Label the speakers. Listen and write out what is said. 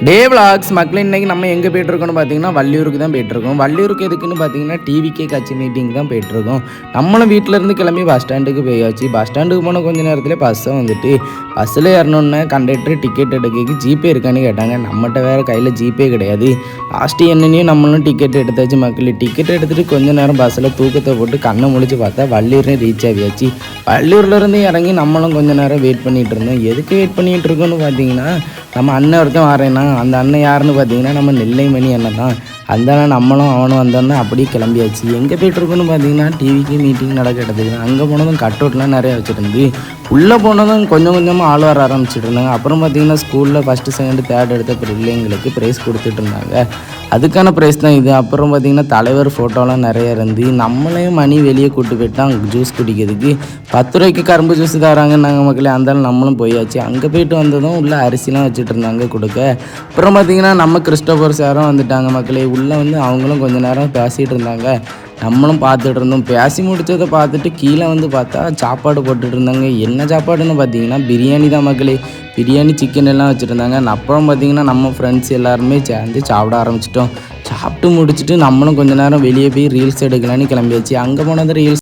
Speaker 1: டே vlogs மக்கள் இன்றைக்கி நம்ம எங்கே போய்ட்டுருக்கோன்னு பார்த்தீங்கன்னா வள்ளியூருக்கு தான் போய்ட்டுருக்கோம். வள்ளியூருக்கு எதுக்குன்னு பார்த்தீங்கன்னா டிவிகே கட்சி மீட்டிங் தான் போய்ட்டுருக்கோம். நம்மளும் வீட்டிலேருந்து கிளம்பி பஸ் ஸ்டாண்டுக்கு போயாச்சு. பஸ் ஸ்டாண்டுக்கு போன கொஞ்ச நேரத்தில் பஸ்ஸை வந்துட்டு பஸ்ஸில் ஏறணுன்னே கண்டக்டர் டிக்கெட் எடுக்க ஜிபே இருக்கான்னு கேட்டாங்க. நம்மகிட்ட வேறு கையில் ஜிபே கிடையாது. லாஸ்ட்டு என்னென்னையும் நம்மளும் டிக்கெட் எடுத்தாச்சு. மக்கள் டிக்கெட் எடுத்துகிட்டு கொஞ்ச நேரம் பஸ்ஸில் தூக்கத்தை போட்டு கண்ணை முழிச்சு பார்த்தா வள்ளியூர்னு ரீச் ஆகியாச்சு. வள்ளியூர்லேருந்து இறங்கி நம்மளும் கொஞ்ச நேரம் வெயிட் பண்ணிகிட்டு இருந்தோம். எதுக்கு வெயிட் பண்ணிகிட்டு இருக்கோன்னு பார்த்தீங்கன்னா நம்ம அண்ணன் ஒருத்தன் வரேன்னா அந்த அண்ணன் யாருன்னு பார்த்தீங்கன்னா நம்ம நெல்லைமணி அண்ணன் தான். அந்த அண்ணன் நம்மளும் அவனும் வந்தோன்னே அப்படியே கிளம்பியாச்சு. எங்கே போய்ட்டுருக்குன்னு பார்த்தீங்கன்னா டிவிக்கு மீட்டிங் நடக்க இடத்துக்கு. அங்கே போனதும் கட் அவுட்லாம் நிறையா வச்சுருந்து உள்ளே போனதும் கொஞ்சம் கொஞ்சமாக ஆள் வர ஆரம்பிச்சுட்டு இருந்தாங்க. அப்புறம் பார்த்தீங்கன்னா ஸ்கூலில் ஃபஸ்ட்டு செகண்டு தேர்ட் எடுத்த பிள்ளைங்களுக்கு ப்ரைஸ் கொடுத்துட்டு இருந்தாங்க. அதுக்கான ப்ரைஸ் தான் இது. அப்புறம் பார்த்திங்கன்னா தலைவர் ஃபோட்டோலாம் நிறைய இருந்து நம்மளையும் மணி வெளியே கூப்பிட்டு போயிட்டான் ஜூஸ் குடிக்கிறதுக்கு. 10 ரூபாய்க்கு கரும்பு ஜூஸ் தராங்க நாங்கள் மக்களே. அந்தாலும் நம்மளும் போயாச்சு. அங்கே போய்ட்டு வந்ததும் உள்ளே அரிசிலாம் வச்சுட்டு இருந்தாங்க கொடுக்க. அப்புறம் பார்த்திங்கன்னா நம்ம கிறிஸ்டோபர் சாரும் வந்துட்டாங்க மக்களே. உள்ளே வந்து அவங்களும் கொஞ்சம் நேரம் பேசிகிட்டு இருந்தாங்க. நம்மளும் பார்த்துட்டு இருந்தோம். பேசி முடித்ததை பார்த்துட்டு கீழே வந்து பார்த்தா சாப்பாடு போட்டுட்டு இருந்தாங்க. என்ன சாப்பாடுன்னு பார்த்தீங்கன்னா பிரியாணி தான் மக்களே. பிரியாணி சிக்கன் எல்லாம் வச்சுருந்தாங்க. அப்புறம் பார்த்திங்கன்னா நம்ம ஃப்ரெண்ட்ஸ் எல்லாருமே சேர்ந்து சாப்பிட ஆரம்பிச்சிட்டோம். சாப்பிட்டு முடிச்சுட்டு நம்மளும் கொஞ்சம் நேரம் வெளியே போய் ரீல்ஸ் எடுக்கலான்னு கிளம்பியாச்சு. அங்கே போனது ரீல்ஸ்